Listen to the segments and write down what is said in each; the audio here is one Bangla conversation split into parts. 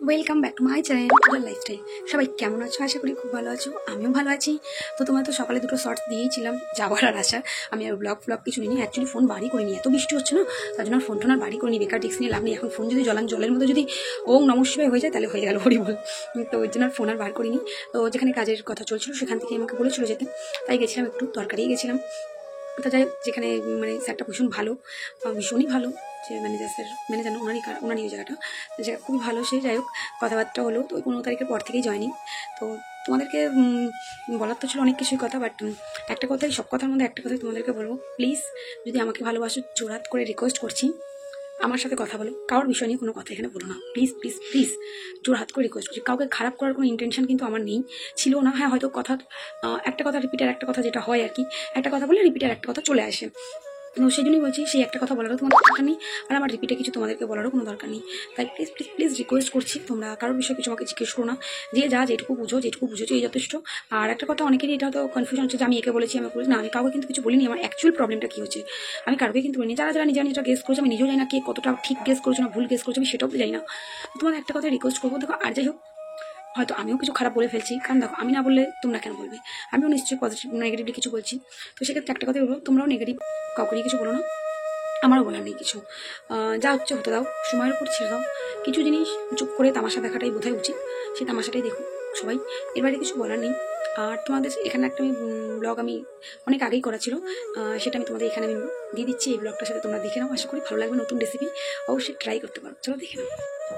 Welcome back to my channel Tudor lifestyle. সবাই কেমন আছো? আশা করি খুব ভালো আছো। আমিও ভালো আছি। তো তোমার তো সকালে দুটো শর্টস দিয়েইছিলাম যাওয়ার আর আসার। আমি আর ব্লগ কিছু নিই, অ্যাকচুয়ালি ফোন বাড়ি করিনি, এত বৃষ্টি হচ্ছে না, তার জন্য ফোন টোন আর বাড়ি করিনি, বেকার টিক্স নিয়ে লাভ নেই। এখন ফোন যদি জলের মধ্যে যদি ওম নমঃ শিবায় হয়ে যায় তাহলে হয়ে গেল হরি বল। তো ওই জন্য আর ফোন আর বার করিনি। তো যেখানে কাজের কথা চলছিল সেখান থেকে আমাকে বলেছিল যেতে, তাই গেছিলাম, একটু তরকারি গেছিলাম। তো যাই হোক, যেখানে মানে স্যারটা ভীষণ ভালো, ভীষণই ভালো, যে ম্যানেজার স্যার, ম্যানেজার ওনারই ওই জায়গাটা খুবই ভালো। সে যাই হোক, কথাবার্তা হলো। তো ওই 15 তারিখের পর থেকেই জয়েনিং। তো তোমাদেরকে বলার তো ছিল অনেক কিছুই কথা, বাট একটা কথাই, সব কথার মধ্যে একটা কথাই তোমাদেরকে বলবো, প্লিজ যদি আমাকে ভালোবাসো, জোরাত করে রিকোয়েস্ট করছি, আমার সাথে কথা বলো। কারোর বিষয় নিয়ে কোনো কথা এখানে বলো না, প্লিজ প্লিজ প্লিজ, জোর হাত করে রিকোয়েস্ট করছি। কাউকে খারাপ করার কোনো ইন্টেনশন কিন্তু আমার নেই, ছিল না। হ্যাঁ, হয়তো কথা, একটা কথা রিপিটের একটা কথা, যেটা হয় আর কি, একটা কথা বলে রিপিটের একটা কথা চলে আসে। তো সেই জন্যই বলছি, সেই একটা কথা বলারও তোমাদের দরকার নেই, আর আমার রিপিটে কিছু তোমাদেরকে বলারও কোনো দরকার নেই। তাই প্লিজ প্লিজ প্লিজ রিকোয়েস্ট করছি, তোমরা কারোর বিষয়ে কিছু আমাকে জিজ্ঞেস করো না। যে যা যেটুকু বুঝেছো এই যথেষ্ট। আর একটা কথা, অনেকেরই এটা হয়তো কনফিউশন হচ্ছে যে আমি একে বলেছি, আমি বলেছি না, আমি কাউকে কিন্তু কিছু বলিনি। আমার অ্যাকচুয়াল প্রবলেমটা কী হচ্ছে আমি কারোকে কিন্তু বলিনি। যারা নিজেরা গেস করছে, আমি নিজেও জানি না কে কতটা ঠিক গেস করছো না ভুল গেস করছো, আমি সেটাও জানি না। তোমার একটা কথা রিকোয়েস্ট করবো, দেখো, আর যাই হোক, হয়তো আমিও কিছু খারাপ বলে ফেলছি, কারণ দেখো, আমি না বললে তোমরা কেন বলবে? আমিও নিশ্চয়ই পজিটিভ নেগেটিভলি কিছু বলছি। তো সেক্ষেত্রে একটা কথাই বলবো, তোমরাও নেগেটিভ কাউকে নিয়ে কিছু বলো না, আমারও বলার নেই কিছু। যা হচ্ছে হতে দাও, সময়ের উপর ছেড়ে দাও। কিছু জিনিস চুপ করে তামাশা দেখাটাই বোধহয় উচিত, সেই তামাশাটাই দেখো সবাই, এর বাইরে কিছু বলার নেই। আর তোমাদের এখানে একটা ব্লগ আমি অনেক আগেই করা ছিল, সেটা আমি তোমাদের এখানে আমি দিয়ে দিচ্ছি। এই ব্লগটার সাথে তোমরা দেখে নাও, আশা করি ভালো লাগবে। নতুন রেসিপি অবশ্যই ট্রাই করতে পারো, চলো দেখে নাও।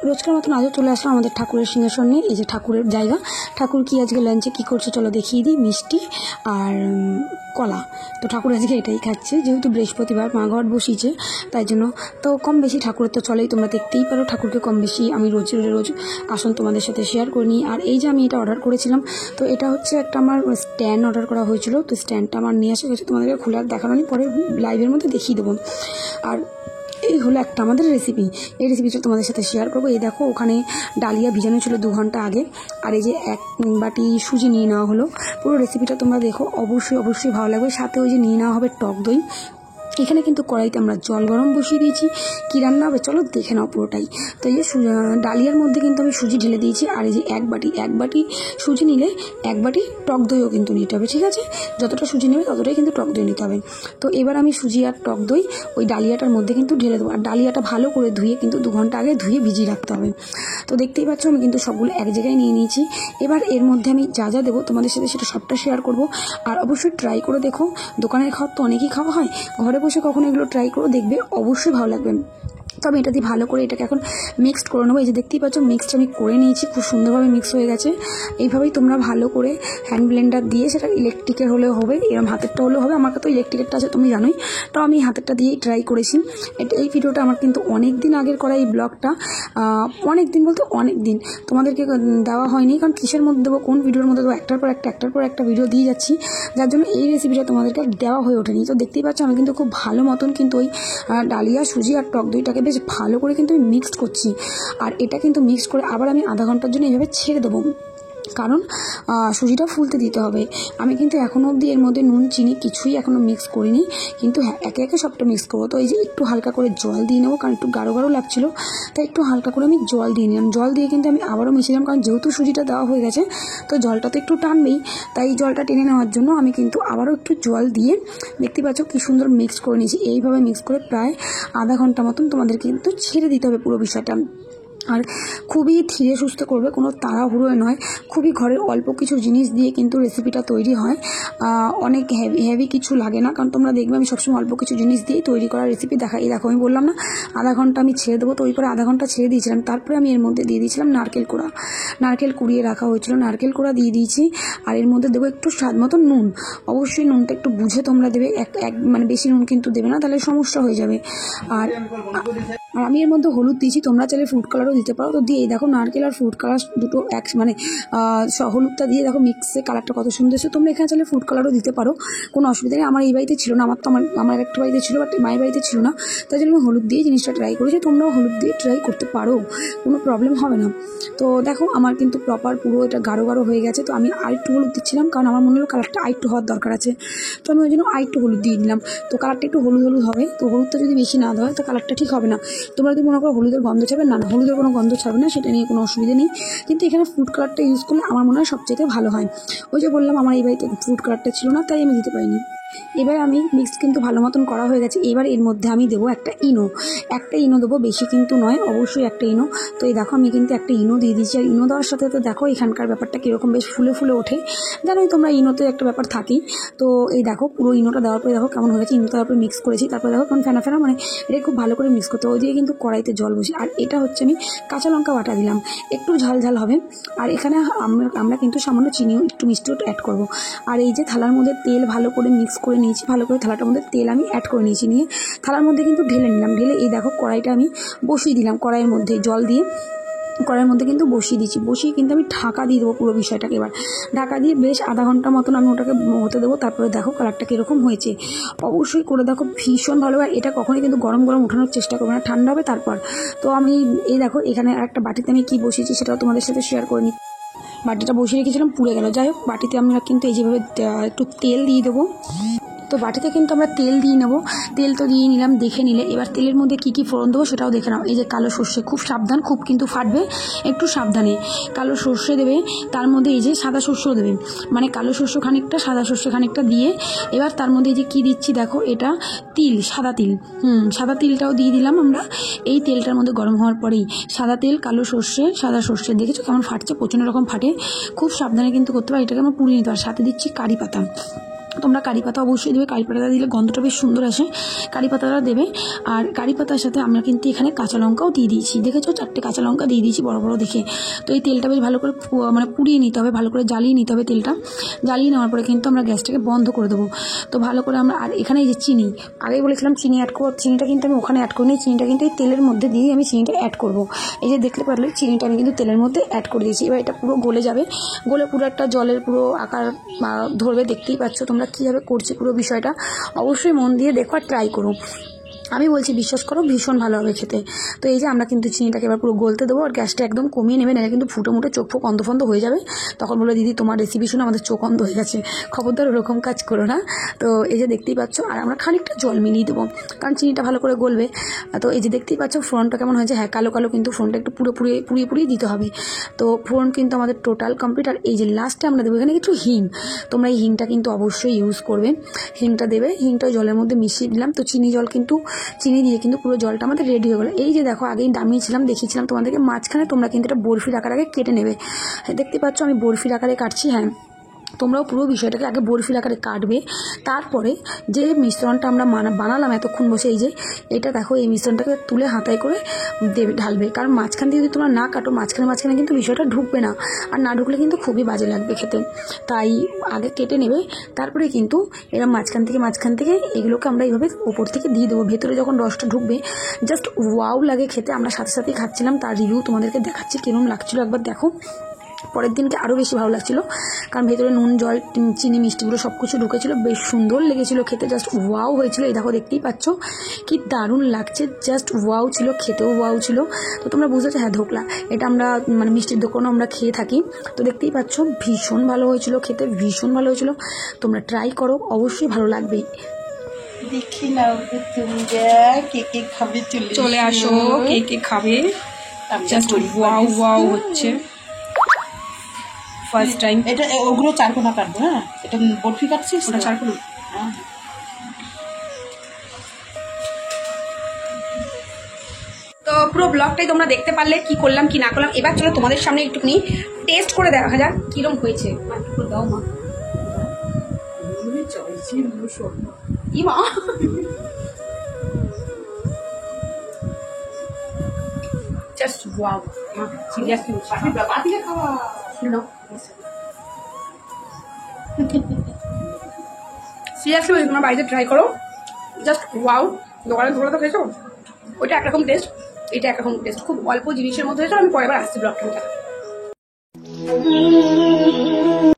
রোজকার মতন আজও চলে আসলাম আমাদের ঠাকুরের সিংহাসন নিয়ে। এই যে ঠাকুরের জায়গা, ঠাকুর কি আজকে লাঞ্চে কী করছে চলো দেখিয়ে দিই। মিষ্টি আর কলা। তো ঠাকুর আজকে এটাই খাচ্ছে, যেহেতু বৃহস্পতিবার মা ঘট বসিয়েছে, তাই জন্য তো কম বেশি ঠাকুরের তো চলেই, তোমরা দেখতেই পারো ঠাকুরকে কম বেশি আমি রোজ আসন তোমাদের সাথে শেয়ার করে নিই। আর এই যে আমি এটা অর্ডার করেছিলাম, তো এটা হচ্ছে একটা আমার স্ট্যান্ড অর্ডার করা হয়েছিল। তো স্ট্যান্ডটা আমার নিয়ে আসা হয়েছে, তোমাদেরকে খুলে আর দেখানো নেই, পরে লাইভের মধ্যে দেখিয়ে দেবো। আর এই হলো একটা আমাদের রেসিপি, এই রেসিপিটা তোমাদের সাথে শেয়ার করবো। এই দেখো, ওখানে ডালিয়া ভিজানো ছিল 2 ঘন্টা আগে, আর এই যে 1 বাটি সুজি নিয়ে নেওয়া হলো। পুরো রেসিপিটা তোমরা দেখো, অবশ্যই ভালো লাগবে। সাথে ওই যে নিয়ে নেওয়া হবে টক দই। এখানে কিন্তু কড়াইতে আমরা জল গরম বসিয়ে দিয়েছি। কী রান্না হবে চলো দেখে নাও পুরোটাই। তো এই যে ডালিয়ার মধ্যে কিন্তু আমি সুজি ঢেলে দিয়েছি। আর এই যে 1 বাটি সুজি নিলে 1 বাটি টক দইও কিন্তু নিতে হবে, ঠিক আছে? যতটা সুজি নেবে ততটাই কিন্তু টক দই নিতে হবে। তো এবার আমি সুজি আর টক দই ওই ডালিয়াটার মধ্যে কিন্তু ঢেলে দেবো। আর ডালিয়াটা ভালো করে ধুয়ে কিন্তু 2 ঘন্টা আগে ধুয়ে ভিজিয়ে রাখতে হবে। তো দেখতেই পাচ্ছ, আমি কিন্তু সবগুলো এক জায়গায় নিয়ে নিয়েছি। এবার এর মধ্যে আমি যা দেবো তোমাদের সাথে সেটা সবটা শেয়ার করব। আর অবশ্যই ট্রাই করে দেখো, দোকানের খাওয়া তো অনেকই খাওয়া হয়, ঘরে বসে কখনো এগুলো ট্রাই করো, দেখবে অবশ্যই ভালো লাগবে। তো আমি এটা দিয়ে ভালো করে এটাকে এখন মিক্সড করে নেবো। এই যে দেখতেই পাচ্ছ, মিক্সটা আমি করে নিয়েছি, খুব সুন্দরভাবে মিক্স হয়ে গেছে। এইভাবেই তোমরা ভালো করে হ্যান্ড ব্লেন্ডার দিয়ে, সেটা ইলেকট্রিকের হলেও হবে, এরকম হাতেরটা হলেও হবে। আমার কাছে তো ইলেকট্রিকেরটা আছে, তুমি জানোই। তো আমি হাতেরটা দিয়েই ট্রাই করেছি। এই ভিডিওটা আমার কিন্তু অনেক দিন আগের করা, এই ব্লগটা অনেক দিন বলতে অনেক দিন তোমাদেরকে দেওয়া হয়নি, কারণ কিসের মধ্যে দেবো, কোন ভিডিওর মধ্যে দেবো, একটার পর একটা ভিডিও দিয়ে যাচ্ছি, যার জন্য এই রেসিপিটা তোমাদেরকে দেওয়া হয়ে ওঠেনি। তো দেখতেই পাচ্ছ, আমি কিন্তু খুব ভালো মতন কিন্তু ওই ডালিয়া, সুজি আর টক দইটাকে বেশ ভালো করে কিন্তু আমি মিক্সড করছি। আর এটা কিন্তু মিক্সড করে আবার আমি আধা ঘন্টার জন্য এইভাবে ছেড়ে দেবো, কারণ সুজিটা ফুলতে দিতে হবে। আমি কিন্তু এখনও অবধি এর মধ্যে নুন চিনি কিছুই এখনও মিক্স করিনি, কিন্তু হ্যাঁ, একে সবটা মিক্স করবো। তো এই যে একটু হালকা করে জল দিয়ে নেবো, কারণ একটু গাঢ় লাগছিলো, তাই একটু হালকা করে আমি জল দিয়ে নিলাম। জল দিয়ে কিন্তু আমি আবারও মিশিয়ে, কারণ যেহেতু সুজিটা দেওয়া হয়ে গেছে, তো জলটা তো একটু টানবেই, তাই জলটা টেনে নেওয়ার জন্য আমি কিন্তু আবারও একটু জল দিয়ে, দেখতে পাচ্ছ কি সুন্দর মিক্স করে নিয়েছি। এইভাবে মিক্স করে প্রায় আধা ঘন্টা মতন তোমাদের কিন্তু ছেড়ে দিতে হবে পুরো বিষয়টা। আর খুবই ধীরে সুস্থে করবে, কোনো তাড়াহুড়োয় নয়, খুবই ঘরের অল্প কিছু জিনিস দিয়ে কিন্তু রেসিপিটা তৈরি হয়। অনেক হেভি কিছু লাগে না, কারণ তোমরা দেখবে আমি সবসময় অল্প কিছু জিনিস দিয়েই তৈরি করা রেসিপি দেখাই। দেখো, আমি বললাম না আধা ঘন্টা আমি ছেড়ে দেবো, তো ওই পরে আধা ঘন্টা ছেড়ে দিয়েছিলাম। তারপরে আমি এর মধ্যে দিয়ে দিয়েছিলাম নারকেল কুড়িয়ে রাখা হয়েছিল, নারকেল কোড়া দিয়ে দিয়েছি। আর এর মধ্যে দেবো একটু স্বাদ মতো নুন, অবশ্যই নুনটা একটু বুঝে তোমরা দেবে, মানে বেশি নুন কিন্তু দেবে না, তাহলে সমস্যা হয়ে যাবে। আর আমি এর মধ্যে হলুদ দিয়েছি, তোমরা চাইলে ফুড কালারও দিতে পারো। তো দিয়ে দেখো, নারকেল আর ফুড কালার দুটো মানে হলুদটা দিয়ে দেখো মিক্সে কালারটা কত সুন্দর এসেছে। তোমরা এখানে চাইলে ফুড কালারও দিতে পারো, কোনো অসুবিধা নেই। আমার এই বাড়িতে ছিল না, আমার একটা বাড়িতে ছিল, বাট মায়ের বাড়িতে ছিল না, তাই জন্য আমি হলুদ দিয়ে জিনিসটা ট্রাই করেছি। তোমরাও হলুদ দিয়ে ট্রাই করতে পারো, কোনো প্রবলেম হবে না। তো দেখো, আমার কিন্তু প্রপার পুরো এটা গাঢ় গাঢ় হয়ে গেছে। তো আমি আরেকটু হলুদ দিচ্ছিলাম, কারণ আমার মনে হলো কালারটা আরেকটু হওয়ার দরকার আছে। তো আমি ওই জন্য আরেকটু হলুদ দিয়ে দিলাম। তো কালারটা একটু হলুদ হলুদ হবে। তো হলুদটা যদি বেশি না দেওয়া হয় তো কালারটা ঠিক হবে না। তোমরা যদি মনে করো হলুদের গন্ধ ছাড়বে, না না, হলুদের কোনো গন্ধ ছাড়বে না, সেটা নিয়ে কোনো অসুবিধা নেই। কিন্তু এখানে ফুড কালারটা ইউজ করলে আমার মনে হয় সবচেয়ে ভালো হয়। ওই যে বললাম আমার এই বাড়িতে ফুড কালারটা ছিল না, তাই আমি দিতে পারিনি। এবার আমি মিক্স কিন্তু ভালো মতন করা হয়ে গেছে। এবার এর মধ্যে আমি দেবো একটা ইনো দেবো, বেশি কিন্তু নয়, অবশ্যই একটা ইনো। তো এই দেখো আমি কিন্তু একটা ইনো দিয়ে দিচ্ছি। আর ইনো দেওয়ার সাথে তো দেখো এখানকার ব্যাপারটা কীরকম বেশ ফুলে ফুলে ওঠে, জানোই তোমরা ইনোতে একটা ব্যাপার থাকেই। তো এই দেখো পুরো ইনোটা দেওয়ার পরে দেখো কেমন হয়েছে। ইনো দেওয়ার পরে মিক্স করেছি, তারপরে দেখো কেমন ফেনা ফেনা, মানে এটা খুব ভালো করে মিক্স করতে হবে। ওইদিকে কিন্তু কড়াইতে জল বসি। আর এটা হচ্ছে আমি কাঁচা লঙ্কা বাটা দিলাম, একটু ঝাল ঝাল হবে। আর এখানে আমরা কিন্তু সামান্য চিনিও একটু মিষ্টিও অ্যাড করবো। আর এই যে থালার মধ্যে তেল ভালো করে মিক্স করে নিয়েছি, ভালো করে থালাটার মধ্যে তেল আমি অ্যাড করে নিয়েছি, নিয়ে থালার মধ্যে কিন্তু ঢেলে নিলাম। ঢেলে এই দেখো কড়াইটা আমি বসিয়ে দিলাম, কড়াইয়ের মধ্যে জল দিয়ে কড়াইয়ের মধ্যে কিন্তু বসিয়ে দিচ্ছি। বসিয়ে কিন্তু আমি ঢাকা দিয়ে দেবো পুরো বিষয়টাকে। এবার ঢাকা দিয়ে বেশ আধা ঘন্টা মতন আমি ওটাকে হতে দেবো। তারপরে দেখো কালারটা কীরকম হয়েছে, অবশ্যই করে দেখো, ভীষণ ভালো। আর এটা কখনোই কিন্তু গরম গরম ওঠানোর চেষ্টা করবে না, ঠান্ডা হবে তারপর। তো আমি এই দেখো এখানে একটা বাটিতে আমি কী বসিয়েছি সেটাও তোমাদের সাথে শেয়ার করে নিই। বাটিটা বসিয়ে রেখেছিলাম, পুড়ে গেল। যাই হোক, বাটিতে আমরা কিন্তু এই যেভাবে একটু তেল দিয়ে দেবো। তো বাটিতে কিন্তু আমরা তেল দিয়ে নেবো। তেল তো দিয়ে নিলাম, দেখে নিলে। এবার তেলের মধ্যে কী কী ফোড়ন দেবো সেটাও দেখে নাও। এই যে কালো সর্ষে, খুব সাবধান, খুব কিন্তু ফাটবে, একটু সাবধানে। কালো সর্ষে দেবে, তার মধ্যে এই যে সাদা সর্ষেও দেবে, মানে কালো সর্ষে খানিকটা, সাদা সর্ষে খানিকটা দিয়ে এবার তার মধ্যে এই যে কী দিচ্ছি দেখো, এটা তিল, সাদা তিল। সাদা তিলটাও দিয়ে দিলাম আমরা। এই তেলটার মধ্যে গরম হওয়ার পরেই সাদা তেল, কালো সর্ষে, সাদা সর্ষে, দেখেছো কেমন ফাটছে, প্রচণ্ড রকম ফাটে। খুব সাবধানে কিন্তু করতে পারে, এটাকে আমরা পুড়িয়ে নিতে পারি। সাথে দিচ্ছি কারি পাতা। তোমরা কারি পাতা অবশ্যই দেবে, কারি পাতা দিলে গন্ধটা বেশ সুন্দর আসে, কারি পাতাটা দেবে। আর কারি পাতার সাথে আমরা কিন্তু এখানে কাঁচা লঙ্কাও দিয়ে দিয়েছি, দেখেছো 4টে কাঁচা লঙ্কা দিয়ে দিয়েছি বড় বড় দেখে। তো এই তেলটা বেশ ভালো করে মানে পুড়িয়ে নিতে হবে, ভালো করে জ্বালিয়ে নিতে হবে তেলটা। জ্বালিয়ে নেওয়ার পরে কিন্তু আমরা গ্যাসটাকে বন্ধ করে দেবো। তো ভালো করে আমরা, আর এখানে এই যে চিনি, আগেই বলেছিলাম চিনি অ্যাড করবো, চিনিটা কিন্তু আমি ওখানে অ্যাড করিনি, চিনিটা কিন্তু এই তেলের মধ্যে দিয়ে আমি চিনিটা অ্যাড করবো। এই যে দেখতে পারলে চিনিটা আমি কিন্তু তেলের মধ্যে অ্যাড করে দিয়েছি। এবার এটা পুরো গলে যাবে, গলে পুরো একটা জলের পুরো আকার ধরবে। দেখতেই পাচ্ছ তোমরা কীভাবে করছি পুরো বিষয়টা। অবশ্যই মন দিয়ে দেখো আর ট্রাই করো, আমি বলছি বিশ্বাস করো ভীষণ ভালো হবে খেতে। তো এই যে আমরা কিন্তু চিনিটাকে এবার পুরো গলতে দেবো, আর গ্যাসটা একদম কমিয়ে নেবে, নাহলে কিন্তু ফুটে মুটে চোখ ফোক অন্ধ হয়ে যাবে। তখন বলে দিদি তোমার রেসিপি শুনে আমাদের চোখ অন্ধ হয়ে গেছে, খবরদার ওরকম কাজ করো না। তো এই যে দেখতেই পাচ্ছ, আর আমরা খানিকটা জল মিলিয়ে দেবো, কারণ চিনিটা ভালো করে গলবে। তো এই যে দেখতেই পাচ্ছ ফোড়নটা কেমন হয়েছে, হ্যাঁ কালো কালো, কিন্তু ফোড়নটা একটু পুড়িয়ে দিতে হবে। তো ফোড়ন কিন্তু আমাদের টোটাল কমপ্লিট। আর এই যে লাস্টে আমরা দেবো এখানে কিছু হিং, তোমরা এই হিংটা কিন্তু অবশ্যই ইউজ করবে, হিংটা দেবে। হিংটা জলের মধ্যে মিশিয়ে দিলাম। তো চিনি দিয়ে কিন্তু পুরো জলটা আমাদের রেডি হয়ে গেলো। এই যে দেখো আগেই নামিয়েছিলাম, দেখিয়েছিলাম তোমাদেরকে, মাঝখানে তোমরা কিন্তু এটা বরফির আকারে আগে কেটে নেবে। দেখতে পাচ্ছ আমি বরফির আকারে কাটছি। হ্যাঁ, তোমরাও পুরো বিষয়টাকে আগে বরফির আকারে কাটবে। তারপরে যে মিশ্রণটা আমরা বানালাম এতক্ষণ বসে, এই যে এটা দেখো, এই মিশ্রণটাকে তুলে হাতায় করে দেবে, ঢালবে। কারণ মাঝখান দিয়ে যদি তোমরা না কাটো, মাঝখানে কিন্তু বিষয়টা ঢুকবে না, আর না ঢুকলে কিন্তু খুবই বাজে লাগবে খেতে। তাই আগে কেটে নেবে, তারপরে কিন্তু এরা মাঝখান থেকে এগুলোকে আমরা এইভাবে ওপর থেকে দিয়ে দেবো। ভেতরে যখন রসটা ঢুকবে জাস্ট ওয়াও লাগে খেতে। আমরা সাথে খাচ্ছিলাম, তার রিভিউ তোমাদেরকে দেখাচ্ছি কেরম লাগছিলো, একবার দেখো। পরের দিনকে আরও বেশি ভালো লাগছিল, কারণ ভেতরে নুন, জল, চিনি, মিষ্টিগুলো সব কিছু ঢুকেছিলো, বেশ সুন্দর লেগেছিলো খেতে, জাস্ট ওয়াও হয়েছিল। এই দেখো দেখতেই পাচ্ছ কি দারুণ লাগছে, জাস্ট ওয়াও ছিল, খেতেও ওয়াও ছিল। তো তোমরা বুঝেছো, হ্যাঁ ধোকলা, এটা আমরা মানে মিষ্টির দোকানেও আমরা খেয়ে থাকি। তো দেখতেই পাচ্ছ ভীষণ ভালো হয়েছিল খেতে, ভীষণ ভালো হয়েছিল। তোমরা ট্রাই করো, অবশ্যই ভালো লাগবে। দেখি না কে খাবে, চলে আসো, কে খাবে, জাস্ট ওয়াও হচ্ছে ফার্স্ট টাইম। এটা ওগুলো চারকোনা কাটবো, হ্যাঁ এটা বরফি কাটছিস ওটা চারকোনা। তো পুরো ব্লগটাই তোমরা দেখতে পারলে কি করলাম কি না করলাম। এবার চলো তোমাদের সামনে একটুখানি টেস্ট করে দেখা যাক কিরম হয়েছে। দাও মা, মা জাস্ট ওয়াও, সিরিয়াসলি খাওয়া সিরিয়াসলি তোমরা বাড়িতে ট্রাই করো, জাস্ট ওয়াও। দোকানে ধরে তো খেয়েছো, ওইটা একরকম টেস্ট, এটা একরকম টেস্ট, খুব অল্প জিনিসের মধ্যে হয়েছিল। আমি পরের বার আসছি ব্লগটা।